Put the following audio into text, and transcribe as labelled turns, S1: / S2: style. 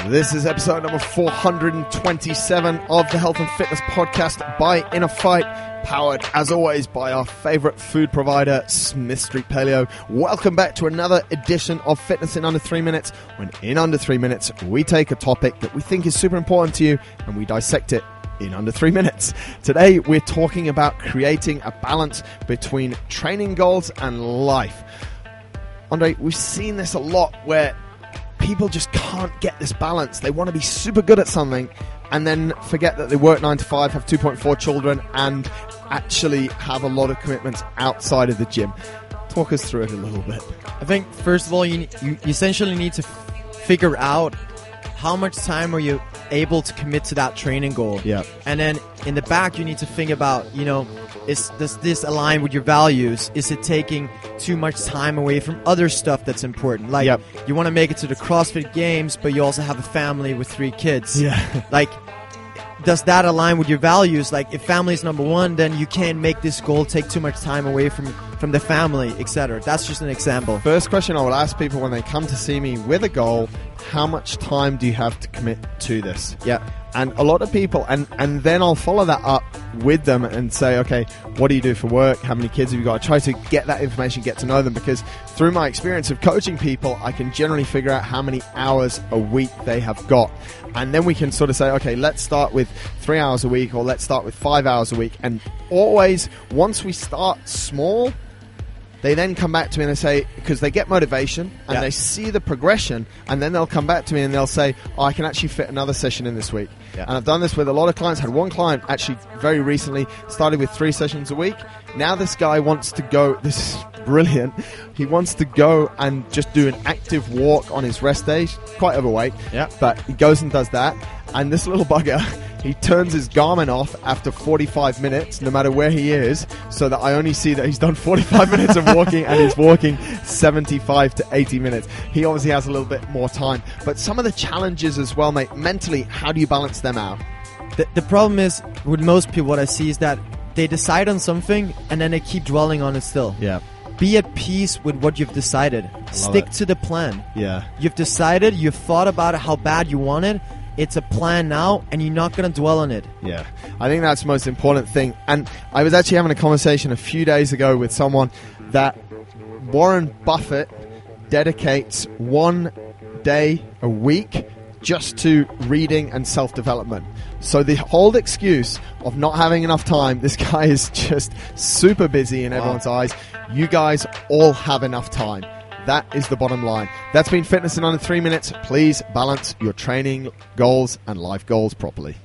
S1: This is episode number 427 of the Health and Fitness Podcast by InnerFight, powered as always by our favorite food provider, Smith Street Paleo. Welcome back to another edition of Fitness in Under 3 Minutes, when in under 3 minutes we take a topic that we think is super important to you and we dissect it in under 3 minutes. Today we're talking about creating a balance between training goals and life. Andre, we've seen this a lot where people just can't get this balance. They want to be super good at something and then forget that they work 9 to 5, have 2.4 children, and actually have a lot of commitments outside of the gym. Talk us through it a little bit.
S2: I think, first of all, you essentially need to figure out how much time are you able to commit to that training goal.
S1: Yeah. And
S2: then in the back, you need to think about, does this align with your values? Is it taking too much time away from other stuff that's important? Like, you want to make it to the CrossFit Games, but you also have a family with 3 kids.
S1: Yeah.
S2: Like, does that align with your values? Like, if family is number one, then you can't make this goal take too much time away from the family, etc. That's just an example.
S1: First question I would ask people when they come to see me with a goal: how much time do you have to commit to this?
S2: Yeah.
S1: And a lot of people, and then I'll follow that up with them and say, okay, what do you do for work? How many kids have you got? I try to get that information, get to know them, because through my experience of coaching people, I can generally figure out how many hours a week they have got. And then we can sort of say, okay, let's start with 3 hours a week, or let's start with 5 hours a week. And always, once we start small, they then come back to me and they say, because they get motivation and they see the progression, and then they'll come back to me and they'll say, oh, I can actually fit another session in this week. Yeah. And I've done this with a lot of clients. Had one client actually very recently, started with 3 sessions a week. Now this guy wants to go, this is brilliant, he wants to go and just do an active walk on his rest days. Quite overweight, but he goes and does that. And this little bugger, he turns his Garmin off after 45 minutes, no matter where he is, so that I only see that he's done 45 minutes of walking, and he's walking 75 to 80 minutes. He obviously has a little bit more time. But some of the challenges as well, mate, mentally, how do you balance them out?
S2: The problem is, with most people, what I see is that they decide on something, and then they keep dwelling on it still.
S1: Yeah.
S2: Be at peace with what you've decided. Stick to the plan.
S1: Yeah.
S2: You've decided, you've thought about it, how bad you want it. It's a plan now, and you're not going to dwell on it.
S1: Yeah, I think that's the most important thing. And I was actually having a conversation a few days ago with someone that Warren Buffett dedicates 1 day a week just to reading and self-development. So the whole excuse of not having enough time, this guy is just super busy in everyone's eyes. You guys all have enough time. That is the bottom line. That's been Fitness in Under 3 Minutes. Please balance your training goals and life goals properly.